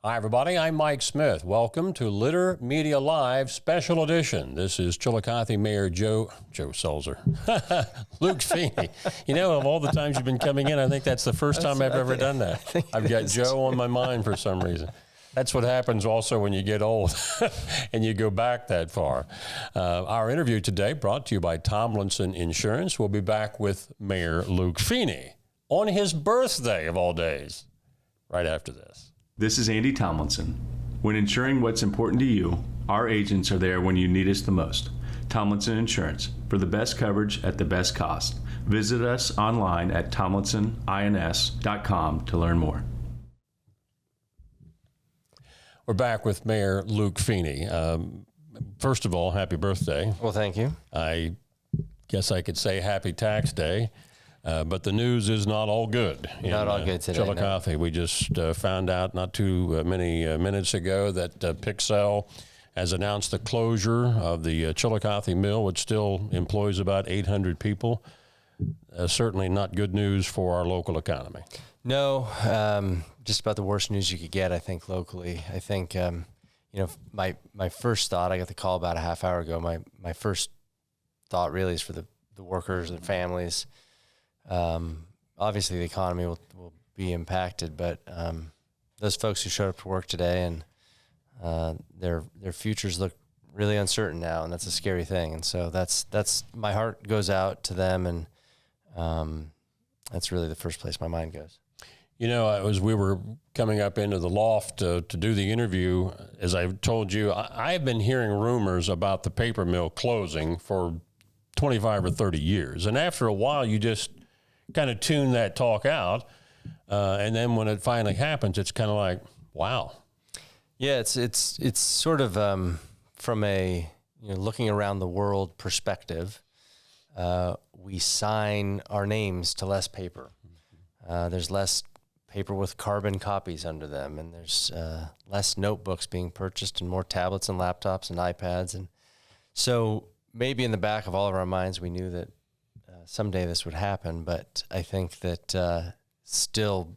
Hi, everybody. I'm Mike Smith. Welcome to Litter Media Live Special Edition. This is Chillicothe Mayor Joe Sulzer, Luke Feeney. You know, of all the times you've been coming in, I think that's the first time I've ever done that. I've got Joe on my mind for some reason. That's what happens also when you get old and you go back that far. Our interview today brought to you by Tomlinson Insurance. We'll be back with Mayor Luke Feeney on his birthday of all days, right after this. This is Andy Tomlinson. When insuring what's important to you, our agents are there when you need us the most. Tomlinson Insurance, for the best coverage at the best cost. Visit us online at tomlinsonins.com to learn more. We're back with Mayor Luke Feeney. First of all, happy birthday. Well, thank you. I guess I could say happy tax day. But the news is not all good. Not all good today. Chillicothe. No. We just found out not too many minutes ago that Pixel has announced the closure of the Chillicothe mill, which still employs about 800 people. Certainly not good news for our local economy. No, just about the worst news you could get, I think, locally. I think, my first thought, I got the call about a half hour ago, my first thought really is for the workers and families. Obviously the economy will be impacted, but those folks who showed up to work today and their futures look really uncertain now, and that's a scary thing. And so that's my heart goes out to them, and that's really the first place my mind goes. You know, as we were coming up into the loft to do the interview, as I told you, I have been hearing rumors about the paper mill closing for 25 or 30 years. And after a while, you just kind of tune that talk out. And then when it finally happens, it's kind of like, wow. Yeah, it's sort of from a looking around the world perspective. We sign our names to less paper. There's less paper with carbon copies under them, and there's less notebooks being purchased and more tablets and laptops and iPads. And so maybe in the back of all of our minds, we knew that someday this would happen, but I think that still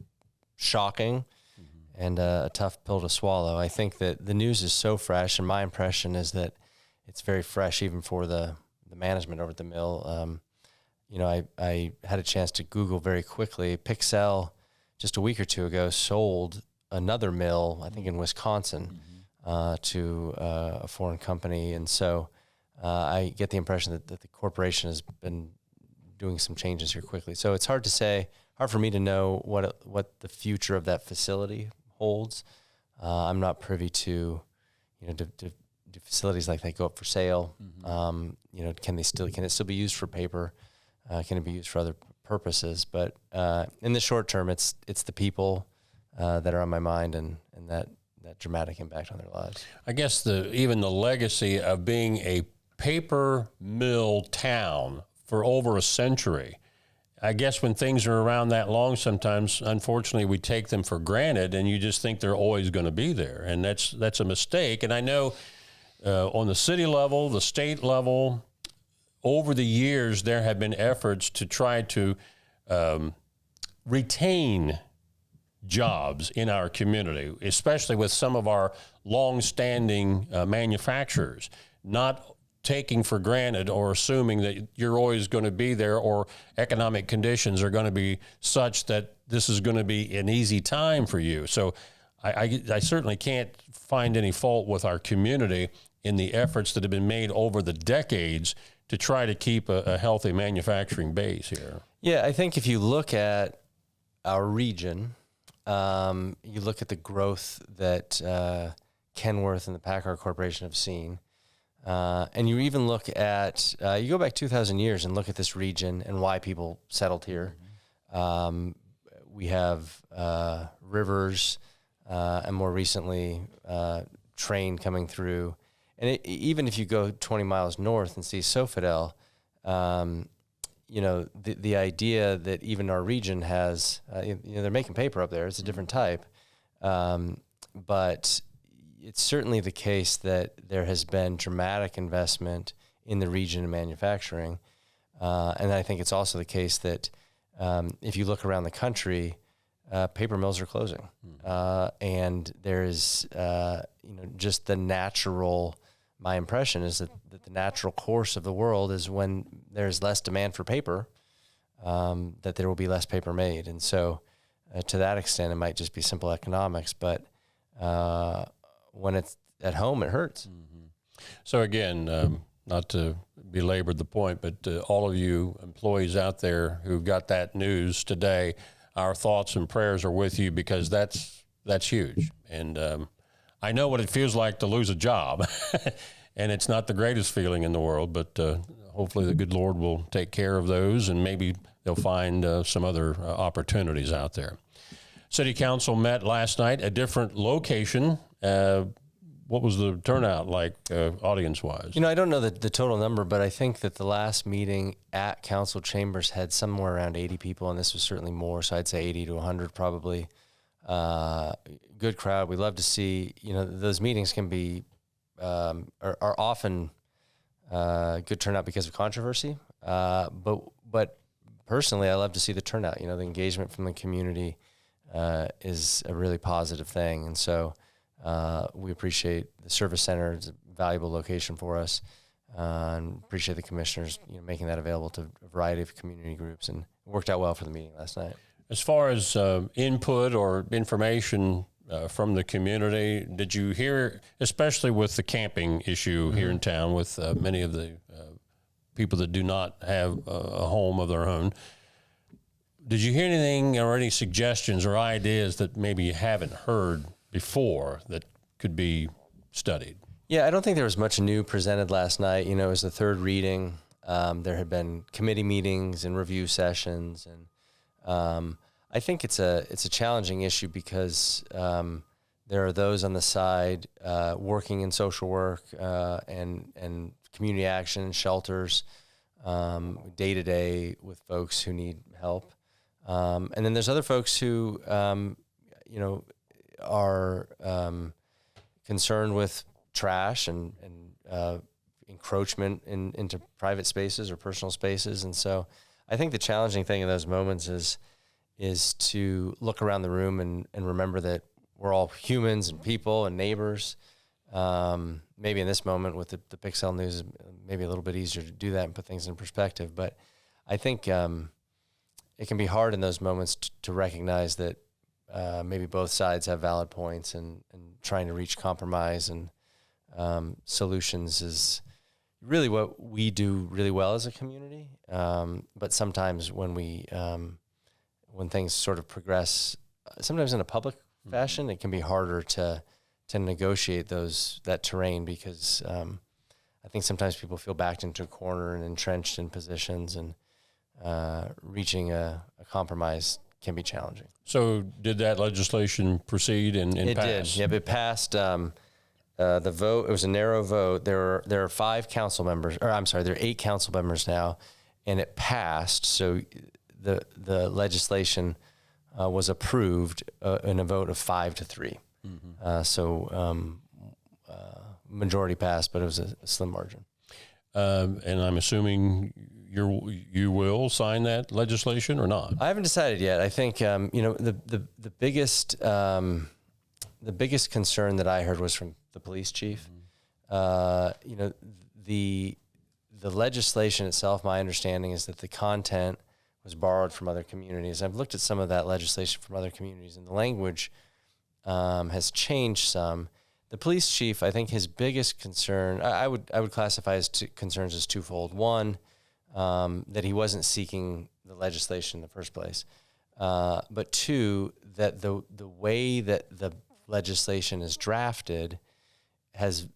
shocking and a tough pill to swallow. I think that the news is so fresh, and my impression is that it's very fresh even for the management over at the mill. I had a chance to Google very quickly. Pixel, just a week or two ago, sold another mill, I think in Wisconsin, to a foreign company. And so I get the impression that the corporation has been doing some changes here quickly. So it's hard for me to know what the future of that facility holds. I'm not privy to, do facilities like that go up for sale? Can it still be used for paper? Can it be used for other purposes? But in the short term, it's the people that are on my mind and that dramatic impact on their lives. I guess even the legacy of being a paper mill town for over a century. I guess when things are around that long, sometimes, unfortunately, we take them for granted, and you just think they're always going to be there, and that's a mistake. And I know on the city level, the state level, over the years, there have been efforts to try to retain jobs in our community, especially with some of our long-standing manufacturers, not taking for granted or assuming that you're always going to be there or economic conditions are going to be such that this is going to be an easy time for you. So I certainly can't find any fault with our community in the efforts that have been made over the decades to try to keep a healthy manufacturing base here. Yeah, I think if you look at our region, you look at the growth that Kenworth and the Packard Corporation have seen, and you even look at, you go back 2,000 years and look at this region and why people settled here. We have rivers and more recently train coming through. And even if you go 20 miles north and see Sofidel, the idea that even our region has, they're making paper up there. It's a different type. But it's certainly the case that there has been dramatic investment in the region in manufacturing. And I think it's also the case that if you look around the country, paper mills are closing. And there's, just the natural, my impression is that the natural course of the world is when there's less demand for paper, that there will be less paper made. And so to that extent, it might just be simple economics, but when it's at home, it hurts. So again, not to belabor the point, but all of you employees out there who got that news today, our thoughts and prayers are with you, because that's huge. And I know what it feels like to lose a job, and it's not the greatest feeling in the world, but hopefully the good Lord will take care of those, and maybe they'll find some other opportunities out there. City Council met last night, a different location. What was the turnout like audience-wise? I don't know the total number, but I think that the last meeting at council chambers had somewhere around 80 people, and this was certainly more, so I'd say 80 to 100 probably. Good crowd. We love to see, those meetings can be, are often good turnout because of controversy, but personally, I love to see the turnout. The engagement from the community is a really positive thing, and so we appreciate the service center. It's a valuable location for us, and appreciate the commissioners, making that available to a variety of community groups, and it worked out well for the meeting last night. As far as input or information from the community, did you hear, especially with the camping issue here in town, with many of the people that do not have a home of their own, did you hear anything or any suggestions or ideas that maybe you haven't heard before that could be studied? Yeah, I don't think there was much new presented last night. It was the third reading. There had been committee meetings and review sessions, and I think it's a challenging issue because there are those on the side working in social work and community action and shelters day to day with folks who need help, and then there's other folks who are concerned with trash and encroachment into private spaces or personal spaces. And so I think the challenging thing in those moments is to look around the room and remember that we're all humans and people and neighbors. Maybe in this moment with the Pixel news, maybe a little bit easier to do that and put things in perspective. But I think it can be hard in those moments to recognize that maybe both sides have valid points, and trying to reach compromise and solutions is really what we do really well as a community. But sometimes when things sort of progress, sometimes in a public fashion, it can be harder to negotiate that terrain, because I think sometimes people feel backed into a corner and entrenched in positions, and reaching a compromise can be challenging. So did that legislation proceed and pass? It did. Yeah, it passed. The vote, it was a narrow vote. There are 5 council members, or I'm sorry, there are 8 council members now, and it passed. So the legislation was approved in a vote of 5-3. Majority passed, but it was a slim margin. And I'm assuming you will sign that legislation or not? I haven't decided yet. I think the biggest concern that I heard was from the police chief. The legislation itself, my understanding is that the content was borrowed from other communities. I've looked at some of that legislation from other communities, and the language has changed some. The police chief, I think his biggest concern, I would classify his concerns as twofold. One, that he wasn't seeking the legislation in the first place. But 2, that the way that the legislation is drafted has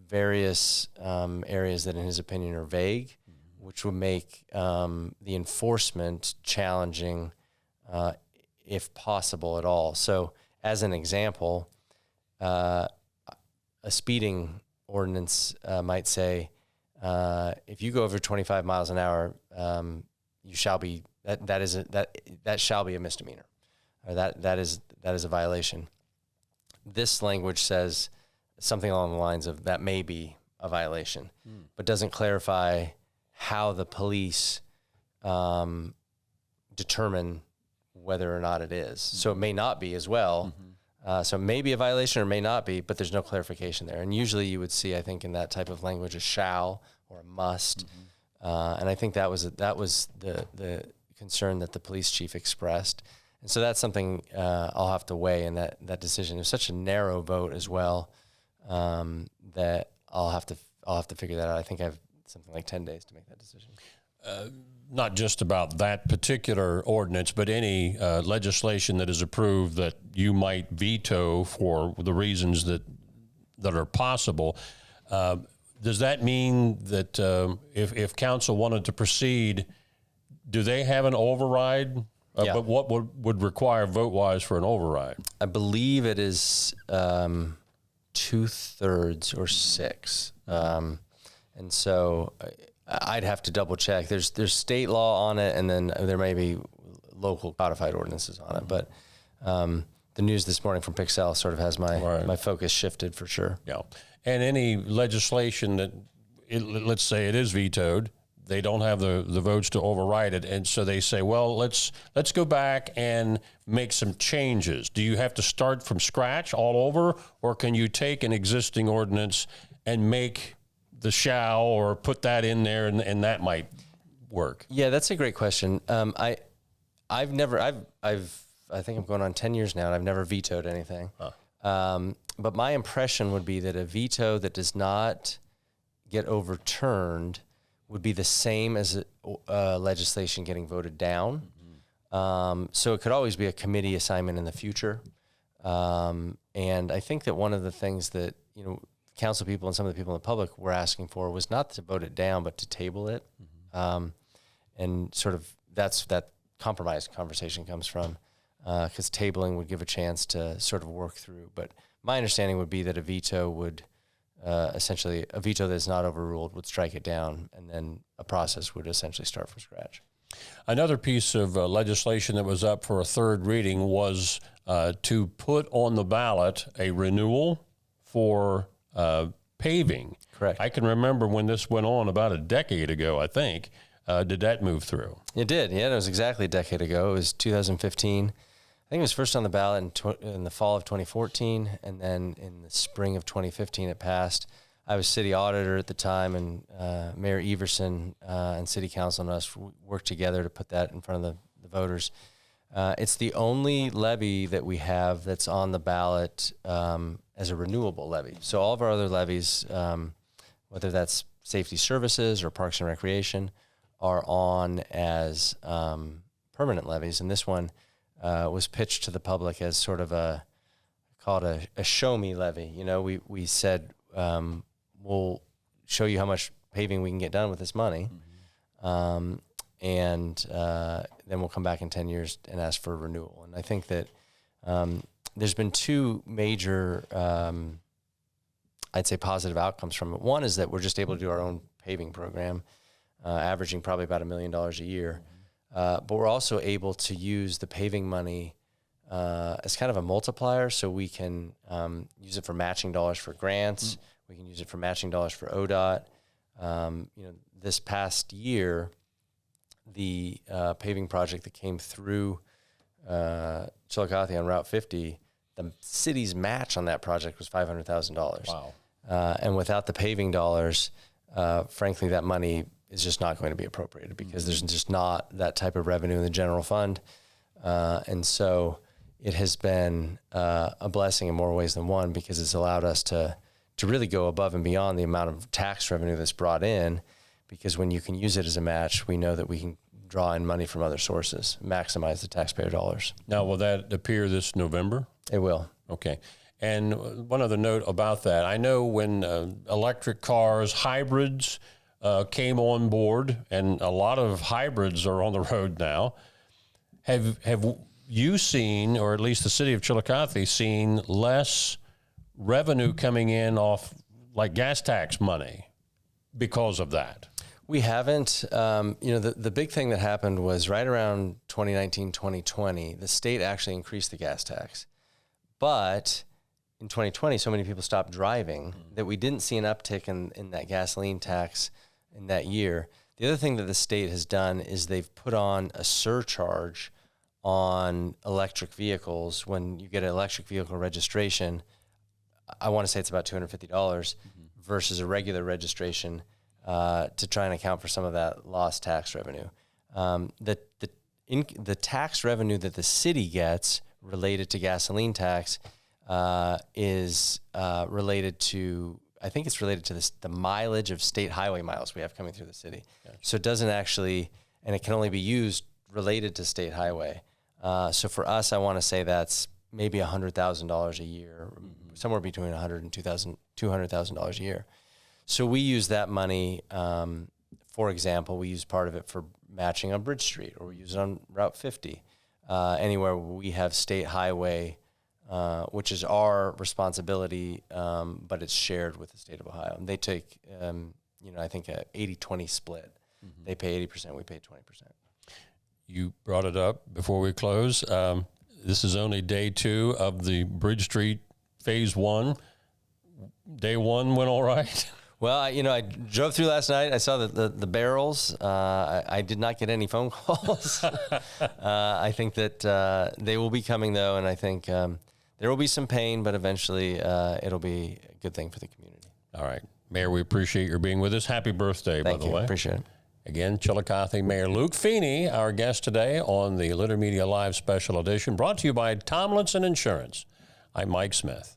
various areas that in his opinion are vague, which would make the enforcement challenging if possible at all. So as an example, a speeding ordinance might say, if you go over 25 miles an hour, you shall be that shall be a misdemeanor, or that is a violation. This language says something along the lines of that may be a violation, but doesn't clarify how the police determine whether or not it is. So it may not be as well. So it may be a violation or may not be, but there's no clarification there. And usually you would see, I think, in that type of language, a shall or a must. And I think that was the concern that the police chief expressed. And so that's something I'll have to weigh in that decision. It was such a narrow vote as well that I'll have to figure that out. I think I have something like 10 days to make that decision. Not just about that particular ordinance, but any legislation that is approved that you might veto for the reasons that are possible. Does that mean that if council wanted to proceed, do they have an override? Yeah. But what would require vote-wise for an override? I believe it is 2/3 or 6. And so I'd have to double check. There's state law on it, and then there may be local codified ordinances on it. But the news this morning from Pixel sort of has my focus shifted for sure. Yeah. And any legislation that, let's say it is vetoed, they don't have the votes to override it, and so they say, well, let's go back and make some changes. Do you have to start from scratch all over, or can you take an existing ordinance and make the shall or put that in there, and that might work? Yeah, that's a great question. I think I'm going on 10 years now, and I've never vetoed anything. But my impression would be that a veto that does not get overturned would be the same as legislation getting voted down. So it could always be a committee assignment in the future. And I think that one of the things that, council people and some of the people in the public were asking for was not to vote it down, but to table it. And sort of that's that compromise conversation comes from, because tabling would give a chance to sort of work through. But my understanding would be that a veto would essentially, a veto that's not overruled would strike it down, and then a process would essentially start from scratch. Another piece of legislation that was up for a third reading was to put on the ballot a renewal for paving. Correct. I can remember when this went on about a decade ago, I think. Did that move through? It did. Yeah, it was exactly a decade ago. It was 2015. I think it was first on the ballot in the fall of 2014, and then in the spring of 2015 it passed. I was city auditor at the time, and Mayor Everson and city council and us worked together to put that in front of the voters. It's the only levy that we have that's on the ballot as a renewable levy. So all of our other levies, whether that's safety services or parks and recreation, are on as permanent levies, and this one was pitched to the public as sort of called a show me levy. We said, we'll show you how much paving we can get done with this money. And then we'll come back in 10 years and ask for a renewal. And I think that there's been two major, I'd say, positive outcomes from it. One is that we're just able to do our own paving program, averaging probably about $1 million a year. But we're also able to use the paving money as kind of a multiplier, so we can use it for matching dollars for grants. We can use it for matching dollars for ODOT. This past year, the paving project that came through Chillicothe on Route 50, the city's match on that project was $500,000. Wow. And without the paving dollars, frankly, that money is just not going to be appropriated because there's just not that type of revenue in the general fund. And so it has been a blessing in more ways than one, because it's allowed us to really go above and beyond the amount of tax revenue that's brought in, because when you can use it as a match, we know that we can draw in money from other sources, maximize the taxpayer dollars. Now, will that appear this November? It will. Okay. And one other note about that, I know when electric cars, hybrids, came on board, and a lot of hybrids are on the road now. Have you seen, or at least the city of Chillicothe, seen less revenue coming in off like gas tax money because of that? We haven't. The big thing that happened was right around 2019, 2020, the state actually increased the gas tax. But in 2020, so many people stopped driving that we didn't see an uptick in that gasoline tax in that year. The other thing that the state has done is they've put on a surcharge on electric vehicles. When you get an electric vehicle registration, I want to say it's about $250 versus a regular registration to try and account for some of that lost tax revenue. The tax revenue that the city gets related to gasoline tax is related to, I think it's related to the mileage of state highway miles we have coming through the city. Gotcha. So it doesn't actually, and it can only be used related to state highway. So for us, I want to say that's maybe $100,000 a year, somewhere between $100,000 and $200,000 a year. So we use that money. For example, we use part of it for matching on Bridge Street, or we use it on Route 50, anywhere where we have state highway, which is our responsibility, but it's shared with the state of Ohio. And they take, I think a 80-20 split. Mm-hmm. They pay 80%, we pay 20%. You brought it up before we close. This is only day 2 of the Bridge Street Phase 1. Day 1 went all right? Well, I drove through last night. I saw the barrels. I did not get any phone calls. I think that they will be coming, though, and I think there will be some pain, but eventually it'll be a good thing for the community. All right. Mayor, we appreciate your being with us. Happy birthday, by the way. Appreciate it. Again, Chillicothe Mayor Luke Feeney, our guest today on the Litter Media Live Special Edition, brought to you by Tomlinson Insurance. I'm Mike Smith.